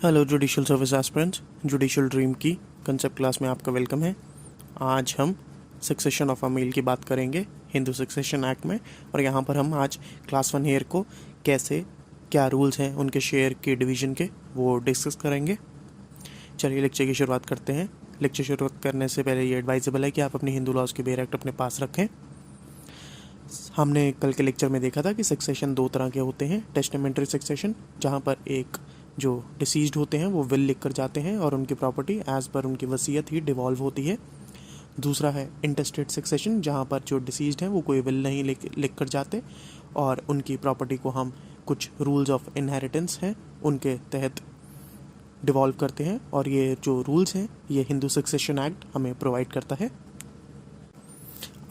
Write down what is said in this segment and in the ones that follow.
Hello judicial service aspirants, judicial dream की concept class में आपका वेलकम है। आज हम सक्सेशन ऑफ अ मेल की बात करेंगे हिंदू सक्सेशन एक्ट में, और यहाँ पर हम आज क्लास 1 हेयर को कैसे, क्या रूल्स हैं उनके शेयर के डिवीज़न के, वो डिस्कस करेंगे। चलिए लेक्चर की शुरुआत करते हैं। लेक्चर शुरुआत करने से पहले ये एडवाइजेबल है कि आप अपनी हिंदू लॉज के बेयर एक्ट अपने पास रखें। हमने कल के लेक्चर में देखा था कि सक्सेशन दो तरह के होते हैं। टेस्टामेंटरी सक्सेशन, जहाँ पर एक जो डिसीज्ड होते हैं वो विल लिख कर जाते हैं और उनकी प्रॉपर्टी एज पर उनकी वसीयत ही डिवॉल्व होती है। दूसरा है इंटेस्टेट सक्सेशन, जहाँ पर जो डिसीज्ड हैं वो कोई विल नहीं लिख कर जाते और उनकी प्रॉपर्टी को हम कुछ रूल्स ऑफ इनहेरिटेंस हैं उनके तहत डिवॉल्व करते हैं, और ये जो रूल्स हैं ये हिंदू सक्सेशन एक्ट हमें प्रोवाइड करता है।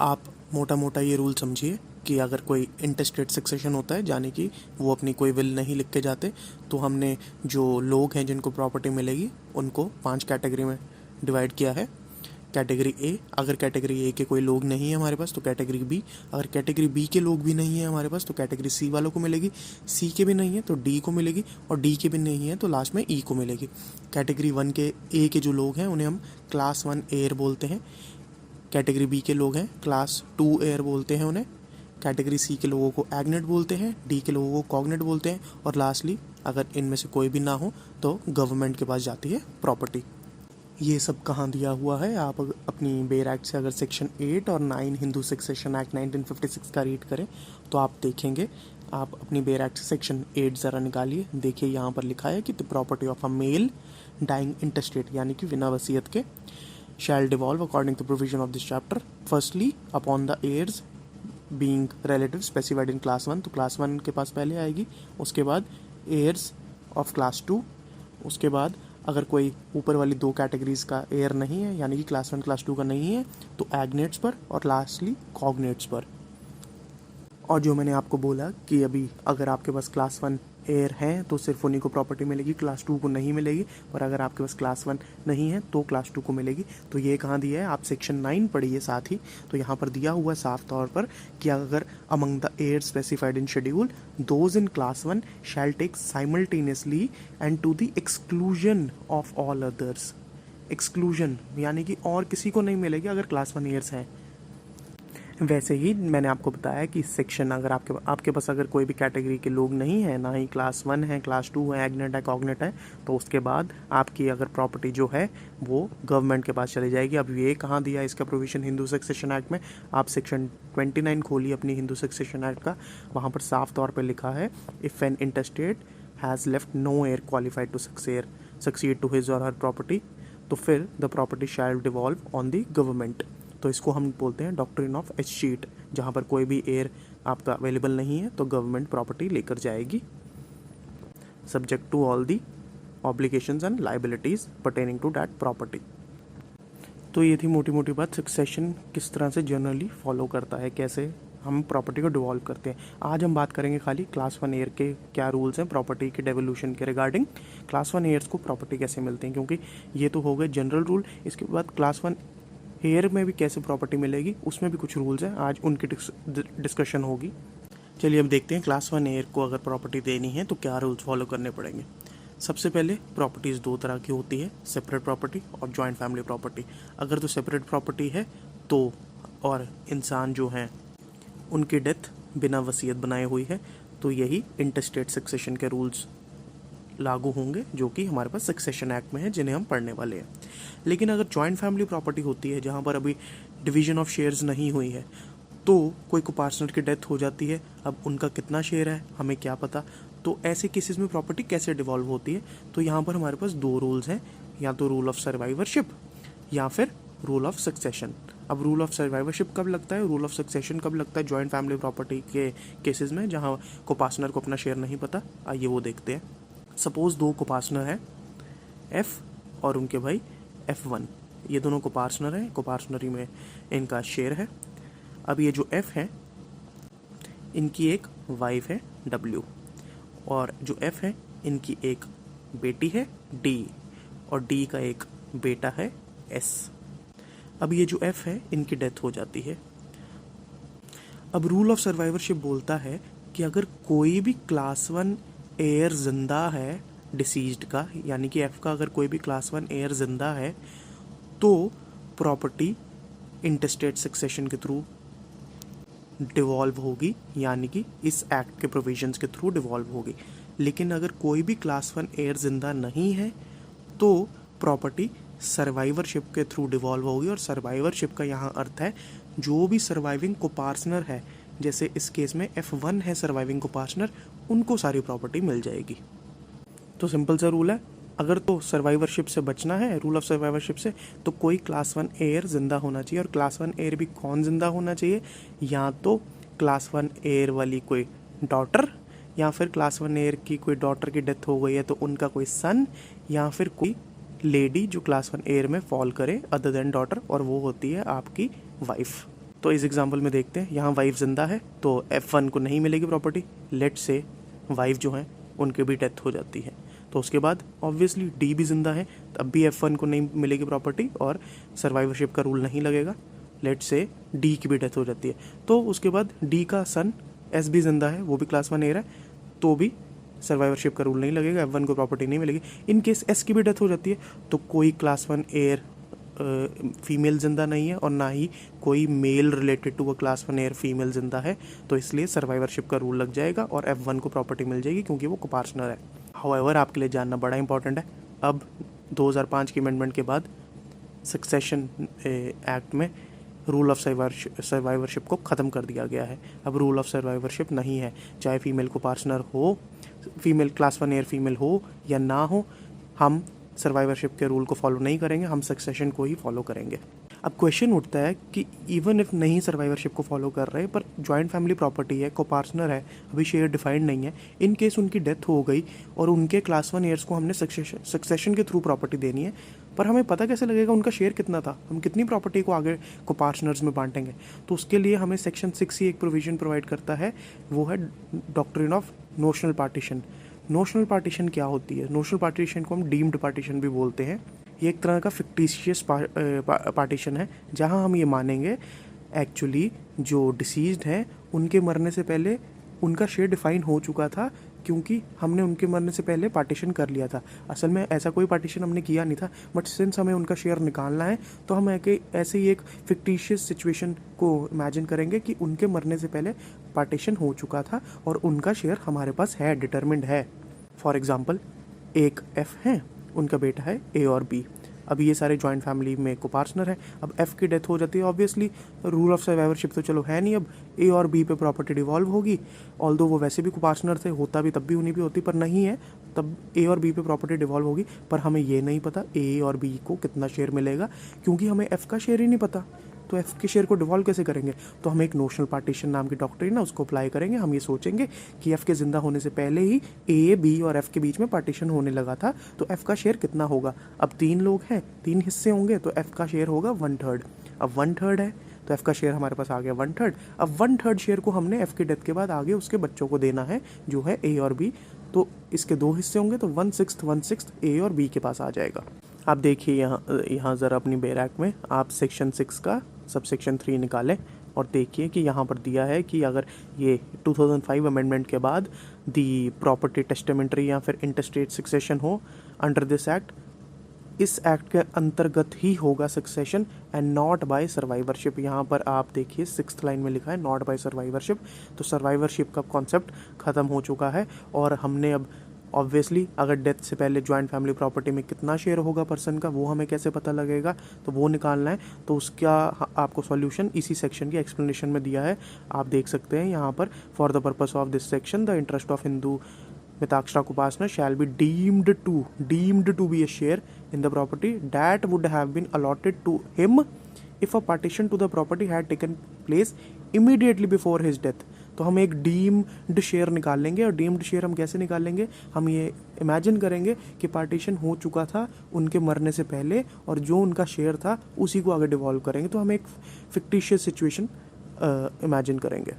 आप मोटा मोटा ये रूल समझिए कि अगर कोई इंटेस्टेट सक्सेशन होता है, यानी कि वो अपनी कोई विल नहीं लिख के जाते, तो हमने जो लोग हैं जिनको प्रॉपर्टी मिलेगी उनको 5 कैटेगरी में डिवाइड किया है। कैटेगरी ए, अगर कैटेगरी ए के कोई लोग नहीं है हमारे पास तो कैटेगरी बी, अगर कैटेगरी बी के लोग भी नहीं है हमारे पास तो कैटेगरी सी वालों को मिलेगी, सी के भी नहीं है तो डी को मिलेगी, और डी के भी नहीं है तो लास्ट में ई को मिलेगी। कैटेगरी 1 के ए के जो लोग हैं उन्हें हम क्लास 1 एयर बोलते हैं। कैटेगरी बी के लोग हैं क्लास 2 एयर बोलते हैं उन्हें। कैटेगरी सी के लोगों को एग्नेट बोलते हैं, डी के लोगों को कॉग्नेट बोलते हैं, और लास्टली अगर इनमें से कोई भी ना हो तो गवर्नमेंट के पास जाती है प्रॉपर्टी। ये सब कहाँ दिया हुआ है, आप अपनी बेयर एक्ट से अगर सेक्शन 8 और 9 हिंदू सक्सेशन एक्ट 1956 का रीड करें तो आप देखेंगे। आप अपनी बेयर एक्ट से सेक्शन 8 ज़रा निकालिए, देखिए यहाँ पर लिखा है कि the property of a male dying intestate, यानी कि बिना वसीयत के, shall devolve according to provision of this chapter firstly upon the heirs being relatives specified in class 1, तो class 1 के पास पहले आएगी, उसके बाद heirs of class 2, उसके बाद अगर कोई ऊपर वाली 2 कैटेगरीज का एयर नहीं है यानी कि क्लास 1 क्लास 2 का नहीं है तो एग्नेट्स पर, और लास्टली कॉग्नेट्स पर। और जो मैंने आपको बोला कि अभी अगर आपके पास क्लास 1 एयर हैं तो सिर्फ उन्हीं को प्रॉपर्टी मिलेगी, क्लास 2 को नहीं मिलेगी, और अगर आपके पास क्लास 1 नहीं है तो क्लास 2 को मिलेगी। तो ये कहाँ दिया है, आप सेक्शन 9 पढ़िए साथ ही, तो यहाँ पर दिया हुआ साफ तौर पर कि अगर among the heir specified in schedule those in class 1 shall take simultaneously and to the exclusion of all others. Exclusion यानी कि और किसी को नहीं मिलेगी अगर क्लास 1 ईयर्स हैं। वैसे ही मैंने आपको बताया कि सेक्शन अगर आपके पास अगर कोई भी कैटेगरी के लोग नहीं है, ना ही क्लास 1 है, क्लास 2 है, एग्नेट है, कॉग्नेट है, तो उसके बाद आपकी अगर प्रॉपर्टी जो है वो गवर्नमेंट के पास चली जाएगी। अब ये कहाँ दिया है इसका प्रोविजन हिंदू सक्सेशन एक्ट में, आप सेक्शन 29 खोलिए अपनी हिंदू सक्सेशन एक्ट का, वहाँ पर साफ तौर पर लिखा है if an intestate has left no heir qualified to succeed to his or her property, तो फिर the property shall devolve on the government. तो इसको हम बोलते हैं डॉक्ट्रिन ऑफ एस्टीट, जहाँ पर कोई भी एयर आपका अवेलेबल नहीं है तो गवर्नमेंट प्रॉपर्टी लेकर जाएगी, subject to all the obligations and liabilities pertaining to that property. तो ये थी मोटी मोटी बात, सक्सेशन किस तरह से जनरली फॉलो करता है, कैसे हम प्रॉपर्टी को डिवॉल्व करते हैं। आज हम बात करेंगे खाली क्लास 1 एयर के क्या रूल्स हैं प्रॉपर्टी के डेवोल्यूशन के रिगार्डिंग, क्लास 1 एयर्स को प्रॉपर्टी कैसे मिलती है, क्योंकि ये तो हो गए जनरल रूल। इसके बाद क्लास 1 एयर में भी कैसे प्रॉपर्टी मिलेगी उसमें भी कुछ रूल्स हैं, आज उनकी डिस्कशन होगी। चलिए अब देखते हैं क्लास 1 एयर को अगर प्रॉपर्टी देनी है तो क्या रूल्स फॉलो करने पड़ेंगे। सबसे पहले प्रॉपर्टीज़ 2 तरह की होती है, सेपरेट प्रॉपर्टी और जॉइंट फैमिली प्रॉपर्टी। अगर तो सेपरेट प्रॉपर्टी है तो, और इंसान जो हैं उनकी डेथ बिना वसीयत बनाए हुई है, तो यही इंटेस्टेट सक्सेशन के रूल्स लागू होंगे जो कि हमारे पास सक्सेशन एक्ट में है, जिन्हें हम पढ़ने वाले हैं। लेकिन अगर जॉइंट फैमिली प्रॉपर्टी होती है जहाँ पर अभी डिवीजन ऑफ शेयर्स नहीं हुई है, तो कोई को पार्टनर की डेथ हो जाती है, अब उनका कितना शेयर है हमें क्या पता, तो ऐसे केसेस में प्रॉपर्टी कैसे डिवॉल्व होती है। तो यहाँ पर हमारे पास 2 रूल्स हैं, या तो रूल ऑफ सर्वाइवरशिप या फिर रूल ऑफ सक्सेशन। अब रूल ऑफ सर्वाइवरशिप कब लगता है, रूल ऑफ सक्सेशन कब लगता है जॉइंट फैमिली प्रॉपर्टी के केसेस में जहाँ को पार्टनर को अपना शेयर नहीं पता। आइए वो देखते हैं। सपोज 2 को पार्टनर है एफ और उनके भाई F1, ये दोनों को पार्टनर हैं, को पार्टनरी में इनका शेयर है। अब ये जो F है इनकी एक वाइफ है W, और जो F है इनकी एक बेटी है D, और D का एक बेटा है S। अब ये जो F है इनकी डेथ हो जाती है। अब रूल ऑफ सर्वाइवरशिप बोलता है कि अगर कोई भी क्लास 1 एयर जिंदा है डिसीज्ड का, यानी कि एफ का अगर कोई भी क्लास 1 हेयर जिंदा है तो प्रॉपर्टी इंटरस्टेट सक्सेशन के थ्रू डिवॉल्व होगी, यानी कि इस एक्ट के प्रोविजंस के थ्रू डिवॉल्व होगी। लेकिन अगर कोई भी क्लास 1 हेयर जिंदा नहीं है तो प्रॉपर्टी सर्वाइवरशिप के थ्रू डिवॉल्व होगी। और सर्वाइवरशिप का यहाँ अर्थ है जो भी सर्वाइविंग कोपार्टनर है, जैसे इस केस में F1 है सर्वाइविंग कोपार्टनर, उनको सारी प्रॉपर्टी मिल जाएगी। तो सिंपल सा रूल है, अगर तो सर्वाइवरशिप से बचना है, रूल ऑफ सर्वाइवरशिप से, तो कोई क्लास 1 हेयर जिंदा होना चाहिए। और क्लास 1 हेयर भी कौन जिंदा होना चाहिए? या तो क्लास 1 हेयर वाली कोई डॉटर, या फिर क्लास 1 हेयर की कोई डॉटर की डेथ हो गई है तो उनका कोई सन, या फिर कोई लेडी जो क्लास 1 हेयर में फॉल करे अदर देन डॉटर, और वो होती है आपकी वाइफ। तो इस एग्जांपल में देखते हैं, यहाँ वाइफ जिंदा है तो F1 को नहीं मिलेगी प्रॉपर्टी। लेट से वाइफ जो है उनकी भी डेथ हो जाती है, तो उसके बाद ऑब्वियसली D भी जिंदा है, तब भी F1 को नहीं मिलेगी प्रॉपर्टी और सर्वाइवरशिप का रूल नहीं लगेगा। लेट से D की भी डेथ हो जाती है, तो उसके बाद D का सन S भी जिंदा है, वो भी क्लास 1 हेयर है, तो भी सर्वाइवरशिप का रूल नहीं लगेगा, F1 को प्रॉपर्टी नहीं मिलेगी। इन केस S की भी डेथ हो जाती है तो कोई क्लास 1 हेयर फीमेल जिंदा नहीं है और ना ही कोई male related to a class 1 heir female जिंदा है, तो इसलिए सर्वाइवरशिप का रूल लग जाएगा और F1 को प्रॉपर्टी मिल जाएगी क्योंकि वो कोपार्टनर है। हाउएवर आपके लिए जानना बड़ा इंपॉर्टेंट है, अब 2005 की अमेंडमेंट के बाद सक्सेशन एक्ट में रूल ऑफ सर्वाइवरशिप को ख़त्म कर दिया गया है। अब रूल ऑफ सर्वाइवरशिप नहीं है, चाहे फीमेल कोपार्टनर हो, फीमेल क्लास 1 हेयर फीमेल हो या ना हो, हम सर्वाइवरशिप के रूल को फॉलो नहीं करेंगे, हम सक्सेशन को ही फॉलो करेंगे। अब क्वेश्चन उठता है कि इवन इफ नहीं सर्वाइवरशिप को फॉलो कर रहे पर जॉइंट फैमिली प्रॉपर्टी है, कोपार्टनर है, अभी शेयर डिफाइंड नहीं है, इन केस उनकी डेथ हो गई और उनके क्लास 1 ईयर्स को हमने सक्सेशन के थ्रू प्रॉपर्टी देनी है, पर हमें पता कैसे लगेगा उनका शेयर कितना था, हम कितनी प्रॉपर्टी को आगे कोपार्टनर्स में बांटेंगे? तो उसके लिए हमें सेक्शन 6 ही एक प्रोविजन प्रोवाइड करता है, वो है doctrine of notional partition. Notional partition क्या होती है? नोशनल पार्टीशन को हम डीम्ड पार्टीशन भी बोलते हैं। ये एक तरह का फिक्टिशियस पार्टीशन है जहां हम ये मानेंगे एक्चुअली जो डिसीज्ड हैं उनके मरने से पहले उनका शेयर डिफाइन हो चुका था, क्योंकि हमने उनके मरने से पहले पार्टीशन कर लिया था। असल में ऐसा कोई पार्टीशन हमने किया नहीं था, बट सिंस हमें उनका शेयर निकालना है तो हम ऐसे ही एक फिक्टिशियस सिचुएशन को इमेजिन करेंगे कि उनके मरने से पहले पार्टीशन हो चुका था और उनका शेयर हमारे पास है, डिटरमिन्ड है। फॉर एग्जाम्पल, एक F है, उनका बेटा है A और B। अब ये सारे जॉइंट फैमिली में कोपार्टनर है। अब F की डेथ हो जाती है, ऑब्वियसली रूल ऑफ सर्वाइवरशिप तो चलो है नहीं, अब A और B पे प्रॉपर्टी डिवॉल्व होगी। ऑल्दो वो वैसे भी कोपार्टनर थे, होता भी तब भी उन्हीं पे होती, पर नहीं है, तब A और B पे प्रॉपर्टी डिवॉल्व होगी। पर हमें ये नहीं पता A और B को कितना शेयर मिलेगा, क्योंकि हमें F का शेयर ही नहीं पता, तो F के शेयर को डिवॉल्व कैसे करेंगे? तो हम एक नोशनल पार्टीशन नाम की डॉक्ट्रिन है उसको अप्लाई करेंगे। हम ये सोचेंगे कि F के जिंदा होने से पहले ही A, B और F के बीच में पार्टीशन होने लगा था, तो F का शेयर कितना होगा? अब 3 लोग हैं, 3 हिस्से होंगे, तो F का शेयर होगा 1/3। अब 1/3 है तो F का शेयर हमारे पास आ गया 1/3। अब 1/3 शेयर को हमने F की डेथ के बाद आगे उसके बच्चों को देना है, जो है A और B। तो इसके 2 हिस्से होंगे, तो 1/6 A और B के पास आ जाएगा। आप देखिए यहाँ ज़रा अपनी बेयर एक्ट में आप सेक्शन 6 का सब सेक्शन 3 निकालें और देखिए कि यहाँ पर दिया है कि अगर ये 2005 अमेंडमेंट के बाद दी प्रॉपर्टी टेस्टामेंट्री या फिर इंटरस्टेट सक्सेशन हो अंडर दिस एक्ट, इस एक्ट के अंतर्गत ही होगा succession and not by survivorship. यहाँ पर आप देखिए 6th लाइन में लिखा है नॉट बाय सर्वाइवरशिप। तो सर्वाइवरशिप का कॉन्सेप्ट ख़त्म हो चुका है और हमने अब ऑब्वियसली अगर डेथ से पहले जॉइंट फैमिली प्रॉपर्टी में कितना शेयर होगा पर्सन का, वो हमें कैसे पता लगेगा, तो वो निकालना है। तो उसका आपको सॉल्यूशन इसी सेक्शन की एक्सप्लेनेशन में दिया है, आप देख सकते हैं यहाँ पर। For the purpose of this section the interest of Hindu Mitakshara copartner shall be deemed to be a share in the property that would have been allotted to him if a partition to the property had taken place immediately before his death। तो हम एक deemed share निकाल लेंगे, और deemed share हम कैसे निकालेंगे? हम ये इमेजिन करेंगे कि पार्टीशन हो चुका था उनके मरने से पहले और जो उनका शेयर था उसी को आगे डिवॉल्व करेंगे, तो हम एक फिक्टिशियस सिचुएशन इमेजिन करेंगे।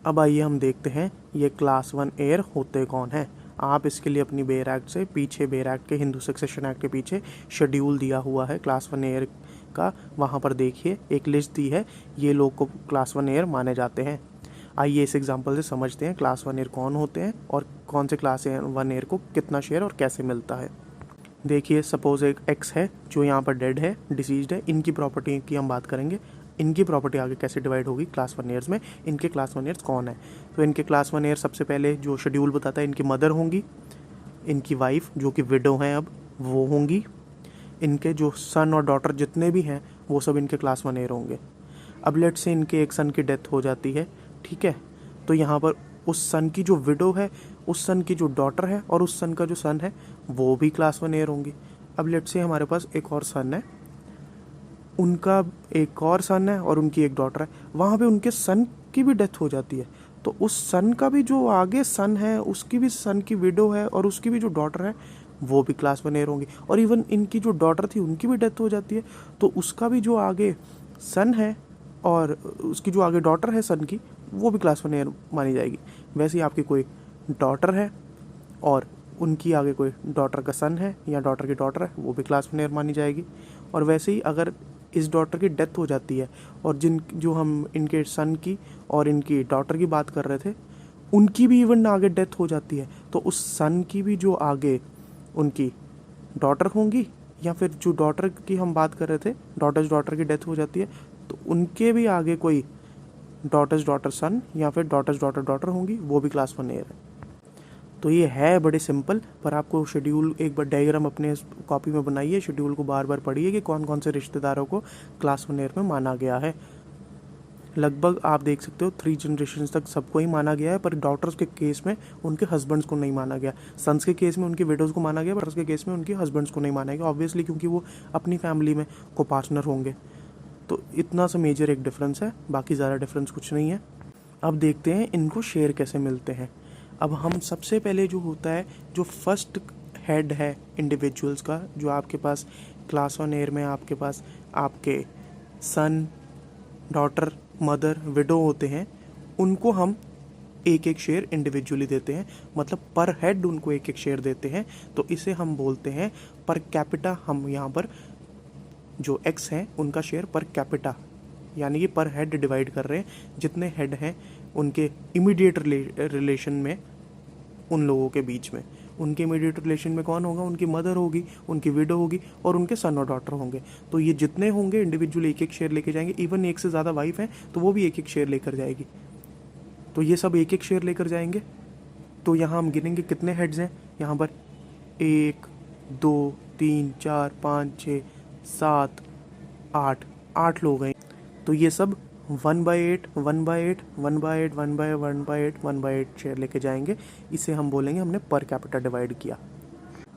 अब आइए हम देखते हैं ये क्लास 1 हेयर होते कौन हैं। आप इसके लिए अपनी बेयर एक्ट से पीछे, बेयर एक्ट के हिंदू सक्सेशन एक्ट के पीछे शेड्यूल दिया हुआ है क्लास 1 हेयर का, वहाँ पर देखिए एक लिस्ट दी है, ये लोग को क्लास 1 हेयर माने जाते हैं। आइए इस एग्जांपल से समझते हैं क्लास 1 ईयर कौन होते हैं और कौन से क्लास 1 ईयर को कितना शेयर और कैसे मिलता है। देखिए सपोज एक एक्स है जो यहाँ पर डेड है, डिसीज्ड है, इनकी प्रॉपर्टी की हम बात करेंगे। इनकी प्रॉपर्टी आगे कैसे डिवाइड होगी क्लास 1 ईयर्स में, इनके क्लास 1 ईयर्स कौन है। तो इनके क्लास 1 ईयर सबसे पहले जो शेड्यूल बताता है, इनकी मदर होंगी, इनकी वाइफ जो कि विडो हैं अब वो होंगी, इनके जो सन और डॉटर जितने भी हैं वो सब इनके क्लास 1 ईयर होंगे। अब लेट से इनके एक सन की डेथ हो जाती है, ठीक है, तो यहाँ पर उस सन की जो विडो है, उस सन की जो डॉटर है और उस सन का जो सन है वो भी क्लास 1 ईयर होंगी। अब लेट से हमारे पास एक और सन है, उनका एक और सन है और उनकी एक डॉटर है, वहाँ पे उनके सन की भी डेथ हो जाती है, तो उस सन का भी जो आगे सन है उसकी भी सन की विडो है और उसकी भी जो डॉटर है वो भी क्लास 1 ईयर होंगी। और इवन इनकी जो डॉटर थी उनकी भी डेथ हो जाती है, तो उसका भी जो आगे सन है और उसकी जो आगे डॉटर है सन की, वो भी क्लास 1 ईयर मानी जाएगी। वैसे ही आपकी कोई डॉटर है और उनकी आगे कोई डॉटर का सन है या डॉटर की डॉटर है, वो भी क्लास 1 ईयर मानी जाएगी। और वैसे ही अगर इस डॉटर की डेथ हो जाती है और जो हम इनके सन की और इनकी डॉटर की बात कर रहे थे, उनकी भी इवन आगे डेथ हो जाती है, तो उस सन की भी जो आगे उनकी डॉटर होंगी या फिर जो डॉटर की हम बात कर रहे थे, डॉटर की डेथ हो जाती है, तो उनके भी आगे कोई डॉटर सन या फिर डॉटर होंगी, वो भी क्लास 1 ईयर है। तो ये है बड़े सिंपल, पर आपको शेड्यूल एक बार डायग्राम अपने कॉपी में बनाइए, शेड्यूल को बार बार पढ़िए कि कौन कौन से रिश्तेदारों को क्लास 1 ईयर में माना गया है। लगभग आप देख सकते हो 3 जनरेशन तक सबको ही माना गया है, पर डॉटर्स के केस में उनके हस्बैंड्स को नहीं माना गया, सन्स के केस में उनकी विडोज़ को माना गया, पर के केस में उनके हस्बैंड्स को नहीं माना गया, ऑब्वियसली क्योंकि वो अपनी फैमिली में को पार्टनर होंगे। तो इतना सा मेजर एक डिफरेंस है, बाकी ज़्यादा डिफरेंस कुछ नहीं है। अब देखते हैं इनको शेयर कैसे मिलते हैं। अब हम सबसे पहले जो होता है, जो फर्स्ट हेड है इंडिविजुअल्स का, जो आपके पास क्लास 1 ईयर में आपके पास आपके सन, डॉटर, मदर, विडो होते हैं, उनको हम एक एक शेयर इंडिविजुअली देते हैं, मतलब पर हेड उनको एक एक शेयर देते हैं। तो इसे हम बोलते हैं पर कैपिटा। हम यहाँ पर जो एक्स हैं उनका शेयर पर कैपिटा, यानी कि पर हेड डिवाइड कर रहे हैं, जितने हेड हैं उनके इमीडिएट रिलेशन में, उन लोगों के बीच में। उनके इमीडिएट रिलेशन में कौन होगा, उनकी मदर होगी, उनकी विडो होगी और उनके सन और डॉटर होंगे। तो ये जितने होंगे इंडिविजुअल एक एक शेयर लेके जाएंगे। इवन एक से ज़्यादा वाइफ हैं तो वो भी एक एक शेयर लेकर जाएगी, तो ये सब एक एक शेयर लेकर जाएंगे। तो यहाँ हम गिनेंगे कितने हेड्स हैं, यहाँ पर 1 2 3 4 5 6 7 8 लोग हैं। तो ये सब 1/8 1/8 1/8 1/8 1/8 शेयर लेके जाएंगे। इसे हम बोलेंगे हमने पर कैपिटा डिवाइड किया।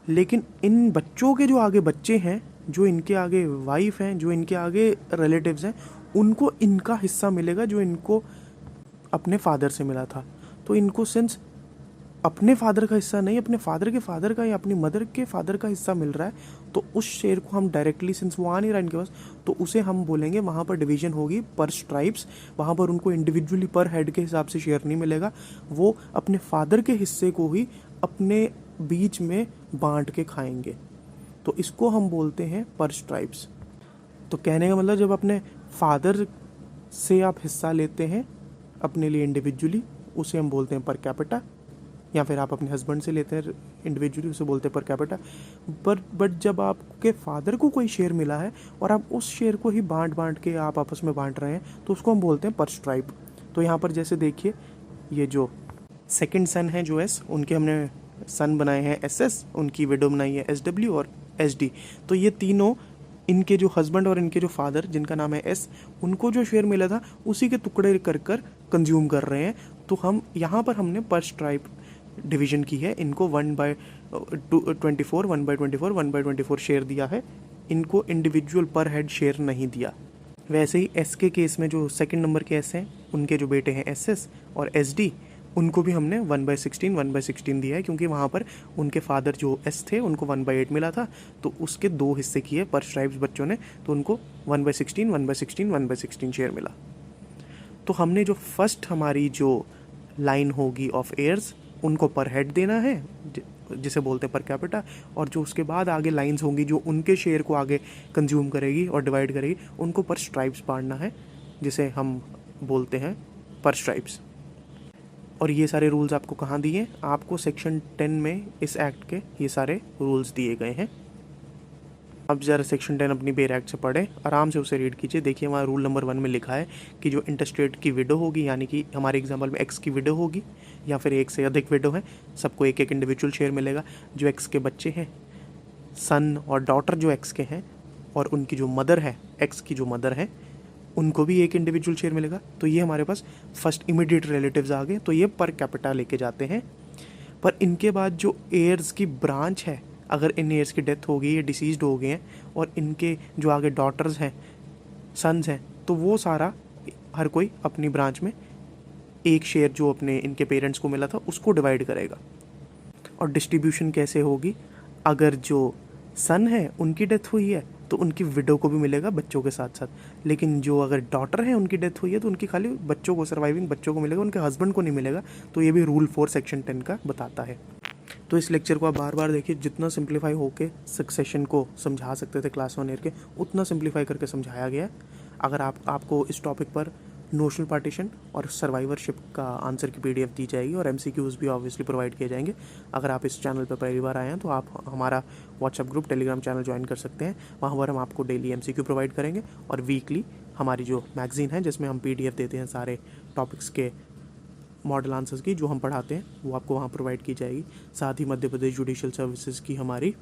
लेकिन इन बच्चों के जो आगे बच्चे हैं, जो इनके आगे वाइफ हैं, जो इनके आगे रिलेटिव्स हैं, उनको इनका हिस्सा मिलेगा जो इनको अपने फादर से मिला था। तो इनको सिंस अपने फादर का हिस्सा नहीं, अपने फादर के फादर का या अपनी मदर के फादर का हिस्सा मिल रहा है, तो उस शेयर को हम डायरेक्टली, सिंस वो आ नहीं रहा इनके पास, तो उसे हम बोलेंगे वहाँ पर डिवीजन होगी पर स्ट्राइप्स। वहाँ पर उनको इंडिविजुअली पर हेड के हिसाब से शेयर नहीं मिलेगा, वो अपने फादर के हिस्से को ही अपने बीच में बांट के खाएंगे। तो इसको हम बोलते हैं पर स्ट्राइप्स। तो कहने का मतलब, जब अपने फादर से आप हिस्सा लेते हैं अपने लिए इंडिविजुअली, उसे हम बोलते हैं पर कैपिटा, या फिर आप अपने हस्बैंड से लेते हैं इंडिविजुअली, उसे बोलते हैं पर कैपिटा। बट जब आपके फादर को कोई शेयर मिला है और आप उस शेयर को ही बांट के आप आपस में बांट रहे हैं, तो उसको हम बोलते हैं पर स्ट्राइप। तो यहाँ पर जैसे देखिए, ये जो सेकंड सन है जो एस, उनके हमने सन बनाए हैं SS, उनकी विडो बनाई है SW और SD। तो ये तीनों, इनके जो हस्बैंड और इनके जो फादर जिनका नाम है S, उनको जो शेयर मिला था उसी के टुकड़े कर कंज्यूम कर रहे हैं। तो हम यहाँ पर हमने पर स्ट्राइप डिवीजन की है, इनको 1/24 1/24 1/24 शेयर दिया है, इनको इंडिविजुअल पर हेड शेयर नहीं दिया। वैसे ही S के केस में जो सेकंड नंबर के S हैं, उनके जो बेटे हैं SS और SD, उनको भी हमने 1/16 दिया है, क्योंकि वहाँ पर उनके फादर जो S थे उनको 1/8 मिला था, तो उसके 2 हिस्से किए पर स्ट्राइप्स बच्चों ने, तो उनको 1/16 शेयर मिला। तो हमने जो फर्स्ट हमारी जो लाइन होगी ऑफ एयर्स, उनको पर हेड देना है, जिसे बोलते हैं पर कैपिटा, और जो उसके बाद आगे लाइंस होंगी जो उनके शेयर को आगे कंज्यूम करेगी और डिवाइड करेगी, उनको पर स्ट्राइप्स बांटना है, जिसे हम बोलते हैं पर स्ट्राइप्स। और ये सारे रूल्स आपको कहाँ दिए? आपको सेक्शन 10 में इस एक्ट के ये सारे रूल्स दिए गए हैं। अब ज़रा सेक्शन 10 अपनी बेर एक्ट से पढ़े, आराम से उसे रीड कीजिए। देखिए वहाँ रूल नंबर 1 में लिखा है कि जो इंटरस्टेट की विडो होगी, यानी कि हमारे एग्जाम्पल में एक्स की विडो होगी या फिर एक से अधिक विडो है, सबको एक एक इंडिविजुअल शेयर मिलेगा। जो एक्स के बच्चे हैं, सन और डॉटर जो एक्स के हैं, और उनकी जो मदर है, एक्स की जो मदर है, उनको भी एक इंडिविजुअल शेयर मिलेगा। तो ये हमारे पास फर्स्ट इमीडिएट रिलेटिव्स आ गए, तो ये पर कैपिटा लेके जाते हैं। पर इनके बाद जो एयर्स की ब्रांच है, अगर इन एयर्स की डेथ हो गई या डिसीज्ड हो गए हैं और इनके जो आगे डॉटर्स हैं, सन्स हैं, तो वो सारा हर कोई अपनी ब्रांच में एक शेयर जो अपने इनके पेरेंट्स को मिला था उसको डिवाइड करेगा। और डिस्ट्रीब्यूशन कैसे होगी? अगर जो सन है उनकी डेथ हुई है तो उनकी विडो को भी मिलेगा बच्चों के साथ साथ, लेकिन जो अगर डॉटर है उनकी डेथ हुई है तो उनकी खाली बच्चों को, सर्वाइविंग बच्चों को मिलेगा, उनके हस्बैंड को नहीं मिलेगा। तो ये भी रूल 4 सेक्शन 10 का बताता है। तो इस लेक्चर को आप बार बार देखिए, जितना सिंप्लीफाई होके सक्सेशन को समझा सकते थे क्लास 1 ईयर के, उतना सिंप्लीफाई करके समझाया गया है। अगर आपको इस टॉपिक पर नोशनल पार्टीशन और सर्वाइवरशिप का आंसर की पीडीएफ दी जाएगी और एमसीक्यूज भी ऑब्वियसली प्रोवाइड किए जाएंगे। अगर आप इस चैनल पर पहली बार आए हैं तो आप हमारा WhatsApp group, Telegram channel join कर सकते हैं। वहाँ पर हम आपको डेली एमसीक्यू प्रोवाइड करेंगे और वीकली हमारी जो मैगजीन है जिसमें हम पीडीएफ देते हैं सारे टॉपिक्स के मॉडल आंसर्स की, जो हम पढ़ाते हैं वो आपको वहाँ प्रोवाइड की जाएगी। साथ ही मध्य प्रदेश जुडिशियल सर्विसेज की हमारी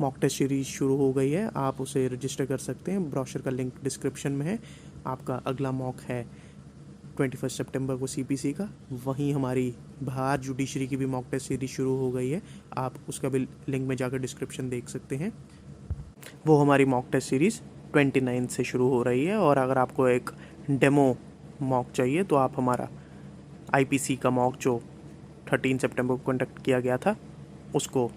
मॉक टेस्ट सीरीज़ शुरू हो गई है, आप उसे रजिस्टर कर सकते हैं। ब्रोशर का लिंक डिस्क्रिप्शन में है। आपका अगला मॉक है 21 सितंबर को सीपीसी का। वहीं हमारी बाहर जुडिशरी की भी मॉक टेस्ट सीरीज़ शुरू हो गई है, आप उसका भी लिंक में जाकर डिस्क्रिप्शन देख सकते हैं। वो हमारी मॉक टेस्ट सीरीज़ 29 से शुरू हो रही है। और अगर आपको एक डेमो मॉक चाहिए तो आप हमारा आईपीसी का मॉक जो 13 सितंबर को कंडक्ट किया गया था उसको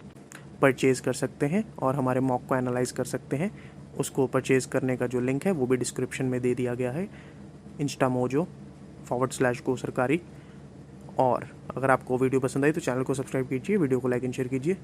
परचेज़ कर सकते हैं और हमारे मॉक को एनालाइज कर सकते हैं। उसको परचेज़ करने का जो लिंक है वो भी डिस्क्रिप्शन में दे दिया गया है, instamojo/go सरकारी। और अगर आपको वीडियो पसंद आई तो चैनल को सब्सक्राइब कीजिए, वीडियो को लाइक एंड शेयर कीजिए।